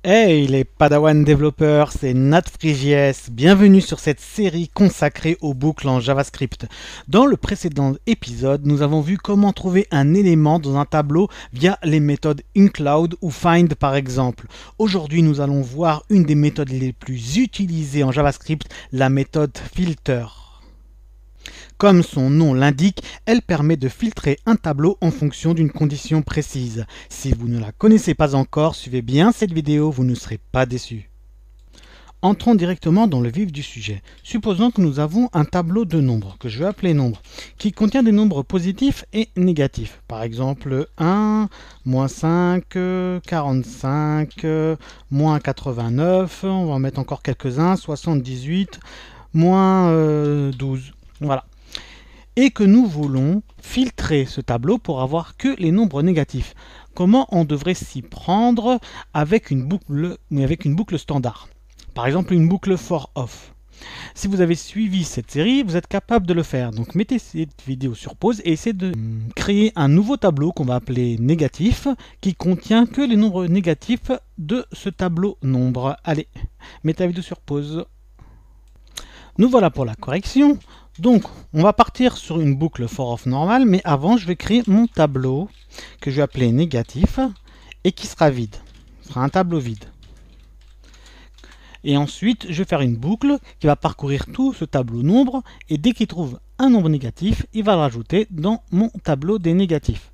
Hey les Padawan développeurs, c'est NatFreeJS. Bienvenue sur cette série consacrée aux boucles en JavaScript. Dans le précédent épisode, nous avons vu comment trouver un élément dans un tableau via les méthodes include ou find par exemple. Aujourd'hui, nous allons voir une des méthodes les plus utilisées en JavaScript, la méthode filter. Comme son nom l'indique, elle permet de filtrer un tableau en fonction d'une condition précise. Si vous ne la connaissez pas encore, suivez bien cette vidéo, vous ne serez pas déçus. Entrons directement dans le vif du sujet. Supposons que nous avons un tableau de nombres, que je vais appeler nombres, qui contient des nombres positifs et négatifs. Par exemple 1, moins 5, 45, moins 89, on va en mettre encore quelques-uns, 78, moins 12. Voilà. Et que nous voulons filtrer ce tableau pour avoir que les nombres négatifs. Comment on devrait s'y prendre avec une boucle standard? Par exemple, une boucle for off. Si vous avez suivi cette série, vous êtes capable de le faire. Donc mettez cette vidéo sur pause et essayez de créer un nouveau tableau qu'on va appeler négatif, qui contient que les nombres négatifs de ce tableau nombre. Allez, mettez la vidéo sur pause. Nous voilà pour la correction. Donc, on va partir sur une boucle for off normale, mais avant, je vais créer mon tableau que je vais appeler négatif et qui sera vide. Ce sera un tableau vide. Et ensuite, je vais faire une boucle qui va parcourir tout ce tableau nombre et dès qu'il trouve un nombre négatif, il va le rajouter dans mon tableau des négatifs.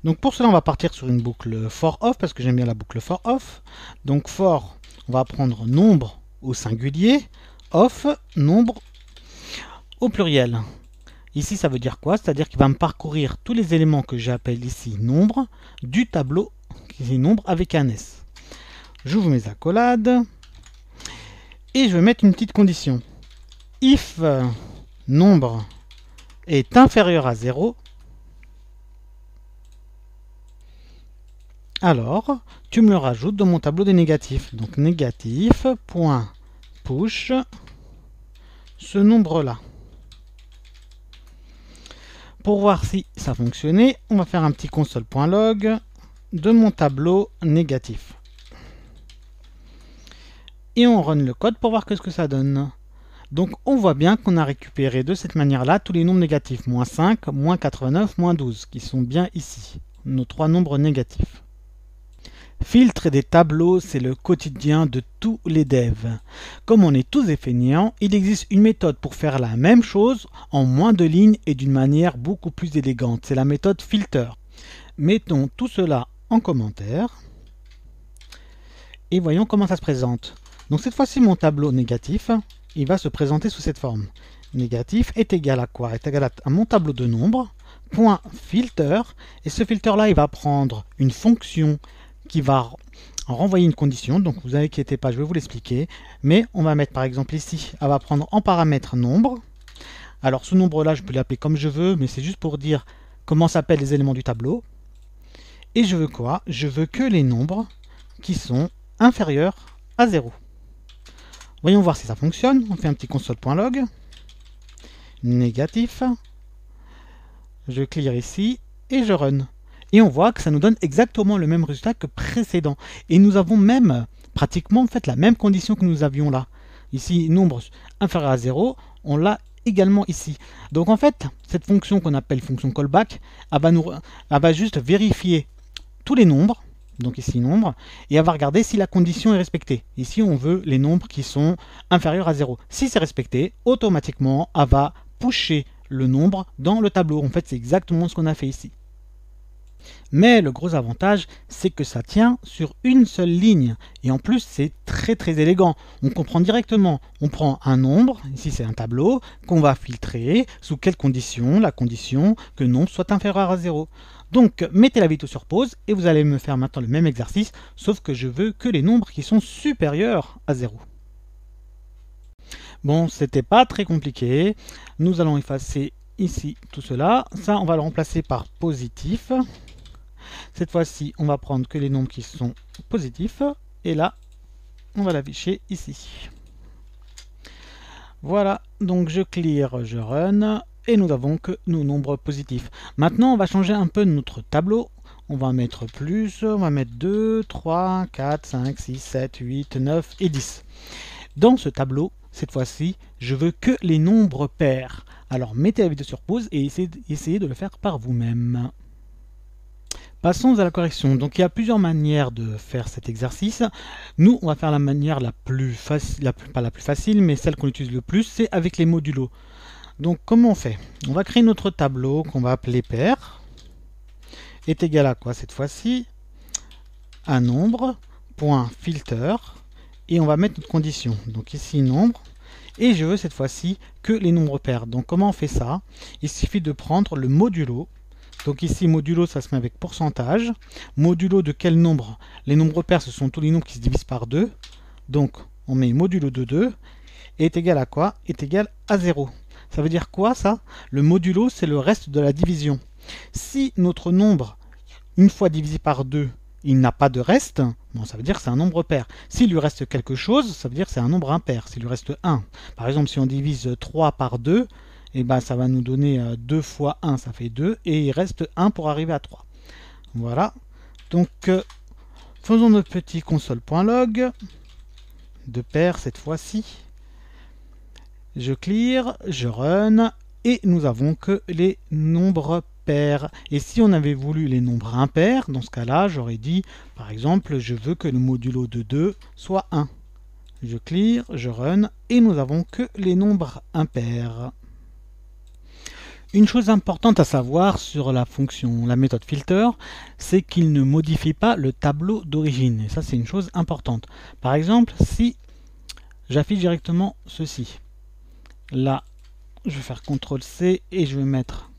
Donc pour cela, on va partir sur une boucle for off parce que j'aime bien la boucle for off. Donc for, on va prendre nombre au singulier, off, nombre au pluriel. Ici, ça veut dire quoi? C'est-à-dire qu'il va me parcourir tous les éléments que j'appelle ici nombre du tableau qui est nombre avec un S. J'ouvre mes accolades et je vais mettre une petite condition. If nombre est inférieur à 0, alors tu me le rajoutes dans mon tableau des négatifs. Donc négatif.push ce nombre-là. Pour voir si ça fonctionnait, on va faire un petit console.log de mon tableau négatif. Et on run le code pour voir ce que ça donne. Donc on voit bien qu'on a récupéré de cette manière-là tous les nombres négatifs, moins 5, moins 89, moins 12, qui sont bien ici, nos trois nombres négatifs. Filtre des tableaux, c'est le quotidien de tous les devs. Comme on est tous des feignants, il existe une méthode pour faire la même chose en moins de lignes et d'une manière beaucoup plus élégante. C'est la méthode filter. Mettons tout cela en commentaire et voyons comment ça se présente. Donc cette fois-ci, mon tableau négatif, il va se présenter sous cette forme. Négatif est égal à quoi? Est égal à mon tableau de nombres, point filter, et ce filter-là, il va prendre une fonction qui va renvoyer une condition, donc vous inquiétez pas, je vais vous l'expliquer, mais on va mettre par exemple ici, elle va prendre en paramètre nombre. Alors ce nombre-là, je peux l'appeler comme je veux, mais c'est juste pour dire comment s'appellent les éléments du tableau. Et je veux quoi? Je veux que les nombres qui sont inférieurs à 0. Voyons voir si ça fonctionne. On fait un petit console.log. Négatif. Je clear ici et je run. Et on voit que ça nous donne exactement le même résultat que précédent. Et nous avons même pratiquement fait la même condition que nous avions là. Ici, nombre inférieur à 0, on l'a également ici. Donc en fait, cette fonction qu'on appelle fonction callback, elle va juste vérifier tous les nombres, donc ici nombre, et elle va regarder si la condition est respectée. Ici, on veut les nombres qui sont inférieurs à 0. Si c'est respecté, automatiquement, elle va pusher le nombre dans le tableau. En fait, c'est exactement ce qu'on a fait ici. Mais le gros avantage, c'est que ça tient sur une seule ligne. Et en plus, c'est très élégant. On comprend directement. On prend un nombre, ici c'est un tableau, qu'on va filtrer. Sous quelles conditions? La condition que le nombre soit inférieur à 0. Donc, mettez la vidéo sur pause et vous allez me faire maintenant le même exercice, sauf que je veux que les nombres qui sont supérieurs à 0. Bon, c'était pas très compliqué. Nous allons effacer ici tout cela. Ça, on va le remplacer par positif. Cette fois-ci, on va prendre que les nombres qui sont positifs. Et là, on va l'afficher ici. Voilà, donc je clear, je run. Et nous avons que nos nombres positifs. Maintenant, on va changer un peu notre tableau. On va mettre plus, on va mettre 2, 3, 4, 5, 6, 7, 8, 9 et 10. Dans ce tableau, cette fois-ci, je veux que les nombres pairs. Alors mettez la vidéo sur pause et essayez de le faire par vous-même. Passons à la correction. Donc il y a plusieurs manières de faire cet exercice. Nous, on va faire la manière la plus facile, pas la plus facile, mais celle qu'on utilise le plus, c'est avec les modulos. Donc comment on fait? On va créer notre tableau qu'on va appeler pair. Est égal à quoi cette fois-ci? Un nombre, point filter, et on va mettre notre condition. Donc ici nombre, et je veux cette fois-ci que les nombres pairs. Donc comment on fait ça? Il suffit de prendre le modulo. Donc ici modulo, ça se met avec pourcentage. Modulo de quel nombre? Les nombres pairs, ce sont tous les nombres qui se divisent par 2. Donc on met modulo de 2 et est égal à quoi? Est égal à 0. Ça veut dire quoi ça? Le modulo, c'est le reste de la division. Si notre nombre, une fois divisé par 2, il n'a pas de reste, bon, ça veut dire que c'est un nombre pair. S'il lui reste quelque chose, ça veut dire que c'est un nombre impair. S'il lui reste 1. Par exemple, si on divise 3 par 2, eh ben, ça va nous donner 2 fois 1, ça fait 2, et il reste 1 pour arriver à 3. Voilà. Donc, faisons notre petit console.log de pair cette fois-ci. Je clear, je run, et nous avons que les nombres pairs. Et si on avait voulu les nombres impairs, dans ce cas-là, j'aurais dit, par exemple, je veux que le modulo de 2 soit 1. Je clear, je run, et nous avons que les nombres impairs. Une chose importante à savoir sur la fonction, la méthode filter, c'est qu'il ne modifie pas le tableau d'origine. Et ça, c'est une chose importante. Par exemple, si j'affiche directement ceci, là, je vais faire CTRL-C et je vais mettre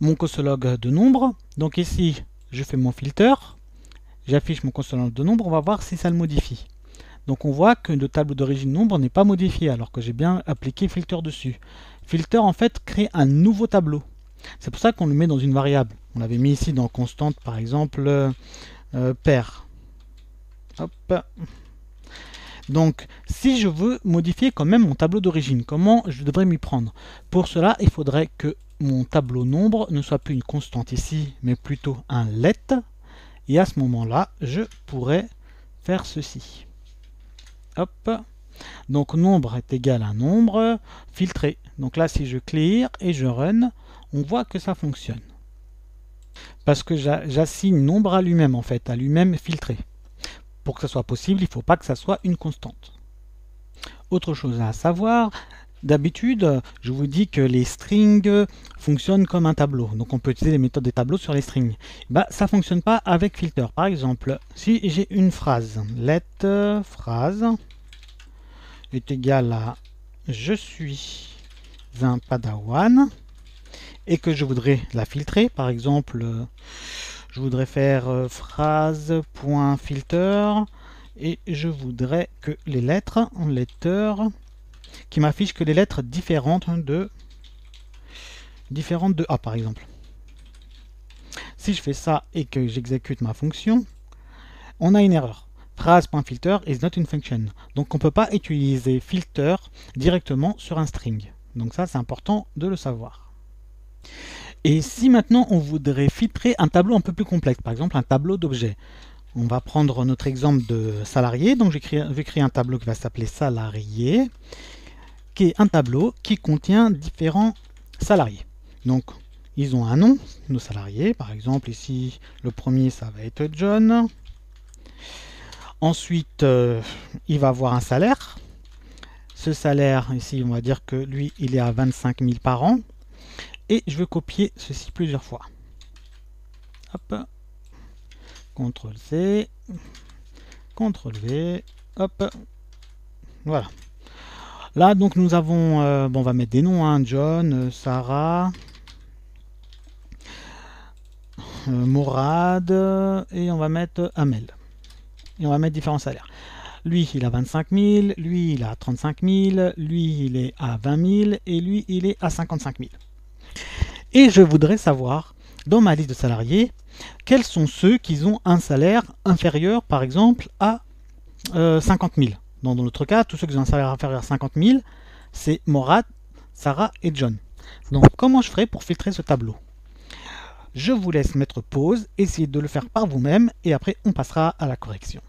mon console.log de nombre. Donc ici, je fais mon filter, j'affiche mon console.log de nombre, on va voir si ça le modifie. Donc on voit que le tableau d'origine nombre n'est pas modifié alors que j'ai bien appliqué filter dessus. Filter en fait crée un nouveau tableau. C'est pour ça qu'on le met dans une variable. On l'avait mis ici dans constante par exemple pair. Hop. Donc, si je veux modifier quand même mon tableau d'origine, comment je devrais m'y prendre? Pour cela, il faudrait que mon tableau nombre ne soit plus une constante ici, mais plutôt un let. Et à ce moment-là, je pourrais faire ceci. Hop. Donc, nombre est égal à nombre filtré. Donc là, si je clear et je run, on voit que ça fonctionne. Parce que j'assigne nombre à lui-même, en fait, à lui-même filtré. Pour que ça soit possible, il ne faut pas que ça soit une constante. Autre chose à savoir, d'habitude, je vous dis que les strings fonctionnent comme un tableau. Donc on peut utiliser les méthodes des tableaux sur les strings. Ça ne fonctionne pas avec filter. Par exemple, si j'ai une phrase, let phrase est égale à je suis un padawan et que je voudrais la filtrer, par exemple, je voudrais faire phrase.filter et je voudrais que les lettres, qui m'affichent que les lettres différentes de A par exemple. Si je fais ça et que j'exécute ma fonction, on a une erreur. Phrase.filter is not une function. Donc on ne peut pas utiliser filter directement sur un string. Donc ça c'est important de le savoir. Et si maintenant on voudrait filtrer un tableau un peu plus complexe, par exemple un tableau d'objets, on va prendre notre exemple de salarié. Donc je vais créer un tableau qui va s'appeler salarié, qui est un tableau qui contient différents salariés. Donc ils ont un nom, nos salariés. Par exemple ici, le premier ça va être John. Ensuite, il va avoir un salaire. Ce salaire ici, on va dire que lui, il est à 25 000 par an. Et je veux copier ceci plusieurs fois. Hop. CTRL-C. CTRL-V. Hop. Voilà. Là, donc, nous avons... on va mettre des noms. Hein, John, Sarah, Morad. Et on va mettre Amel. Et on va mettre différents salaires. Lui, il a 25 000. Lui, il a 35 000. Lui, il est à 20 000. Et lui, il est à 55 000. Et je voudrais savoir, dans ma liste de salariés, quels sont ceux qui ont un salaire inférieur, par exemple, à 50 000. Dans notre cas, tous ceux qui ont un salaire inférieur à 50 000, c'est Morad, Sarah et John. Donc, comment je ferai pour filtrer ce tableau? Je vous laisse mettre pause, essayez de le faire par vous-même et après on passera à la correction.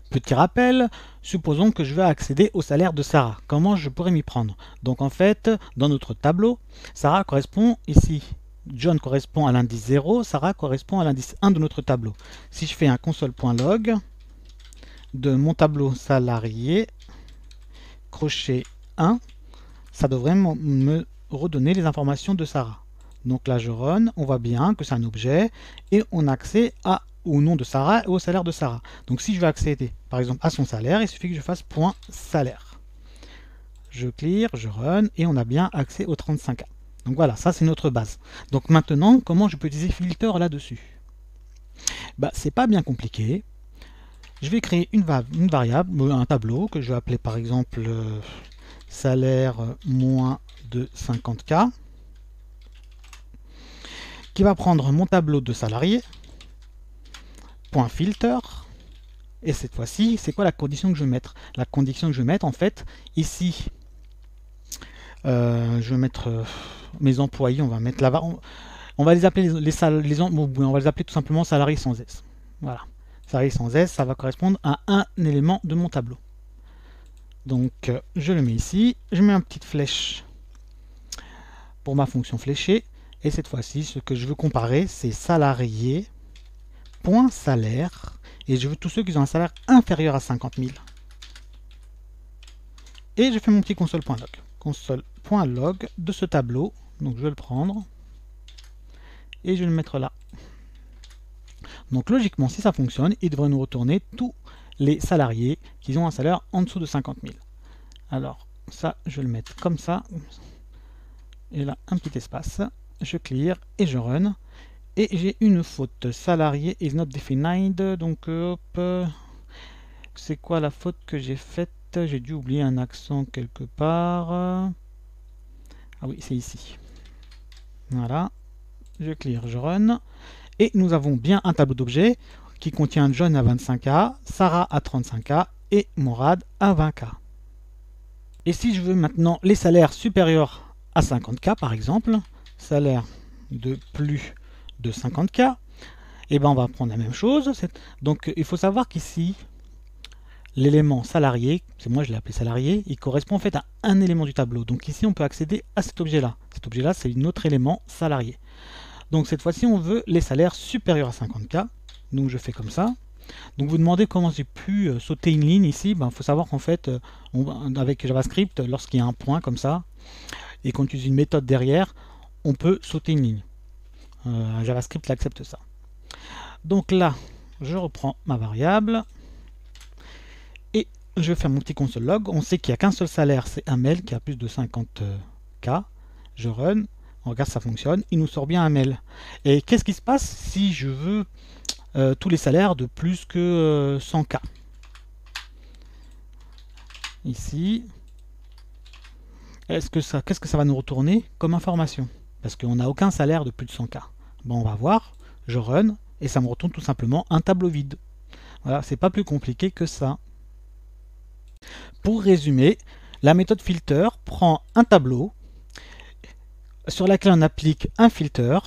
Petit rappel, supposons que je veux accéder au salaire de Sarah. Comment je pourrais m'y prendre? Donc en fait, dans notre tableau, Sarah correspond ici. John correspond à l'indice 0, Sarah correspond à l'indice 1 de notre tableau. Si je fais un console.log de mon tableau salarié, crochet 1, ça devrait me redonner les informations de Sarah. Donc là je run, on voit bien que c'est un objet et on a accès au nom de Sarah et au salaire de Sarah. Donc si je veux accéder par exemple à son salaire, il suffit que je fasse point salaire. Je clear, je run et on a bien accès au 35K. Donc voilà, ça c'est notre base. Donc maintenant, comment je peux utiliser filter là-dessus? C'est pas bien compliqué. Je vais créer une variable, un tableau que je vais appeler par exemple salaire moins de 50K, qui va prendre mon tableau de salarié, point filter, et cette fois-ci, c'est quoi la condition que je vais mettre? La condition que je vais mettre, en fait, ici, je vais mettre mes employés, on va mettre là-bas, on va les appeler on va les appeler tout simplement salariés sans S. Voilà, salariés sans S, ça va correspondre à un élément de mon tableau. Donc, je le mets ici, je mets une petite flèche pour ma fonction fléchée, et cette fois-ci, ce que je veux comparer, c'est salarié, point salaire, et je veux tous ceux qui ont un salaire inférieur à 50 000. Et je fais mon petit console.log. Console.log de ce tableau, donc je vais le prendre, et je vais le mettre là. Donc logiquement, si ça fonctionne, il devrait nous retourner tous les salariés qui ont un salaire en dessous de 50 000. Alors, ça, je vais le mettre comme ça, et là, un petit espace, je clear, et je run. Et j'ai une faute, salarié is not defined, donc hop, c'est quoi la faute que j'ai faite? J'ai dû oublier un accent quelque part. Ah oui, c'est ici. Voilà, je clear, je run. Et nous avons bien un tableau d'objets qui contient John à 25K, Sarah à 35K et Morad à 20K. Et si je veux maintenant les salaires supérieurs à 50K par exemple, salaire de plus de 50K, et ben on va prendre la même chose. Donc il faut savoir qu'ici, l'élément salarié, c'est moi je l'ai appelé salarié, il correspond en fait à un élément du tableau. Donc ici on peut accéder à cet objet-là. Cet objet-là c'est un autre élément salarié. Donc cette fois-ci on veut les salaires supérieurs à 50K. Donc je fais comme ça. Donc vous demandez comment j'ai pu sauter une ligne ici. Il faut savoir qu'en fait, avec JavaScript, lorsqu'il y a un point comme ça, et qu'on utilise une méthode derrière, on peut sauter une ligne. JavaScript accepte ça. Donc là, je reprends ma variable et je vais faire mon petit console log. On sait qu'il n'y a qu'un seul salaire, c'est un mail qui a plus de 50K. Je run, on regarde ça fonctionne, il nous sort bien un mail. Et qu'est-ce qui se passe si je veux tous les salaires de plus que 100K? Ici, qu'est-ce que ça va nous retourner comme information? Parce qu'on n'a aucun salaire de plus de 100K. Bon, on va voir, je run, et ça me retourne tout simplement un tableau vide. Voilà, c'est pas plus compliqué que ça. Pour résumer, la méthode filter prend un tableau sur lequel on applique un filter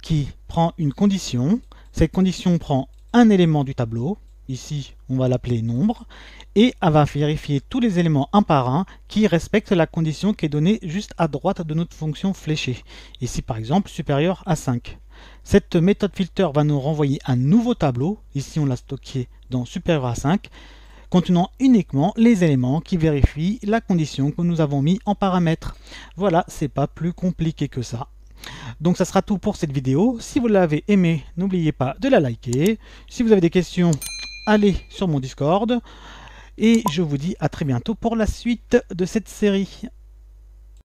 qui prend une condition. Cette condition prend un élément du tableau, ici on va l'appeler nombre, et elle va vérifier tous les éléments un par un qui respectent la condition qui est donnée juste à droite de notre fonction fléchée. Ici par exemple supérieur à 5. Cette méthode filter va nous renvoyer un nouveau tableau, ici on l'a stocké dans supérieur à 5, contenant uniquement les éléments qui vérifient la condition que nous avons mis en paramètre. Voilà, c'est pas plus compliqué que ça. Donc ça sera tout pour cette vidéo. Si vous l'avez aimé, n'oubliez pas de la liker. Si vous avez des questions, allez sur mon Discord. Et je vous dis à très bientôt pour la suite de cette série.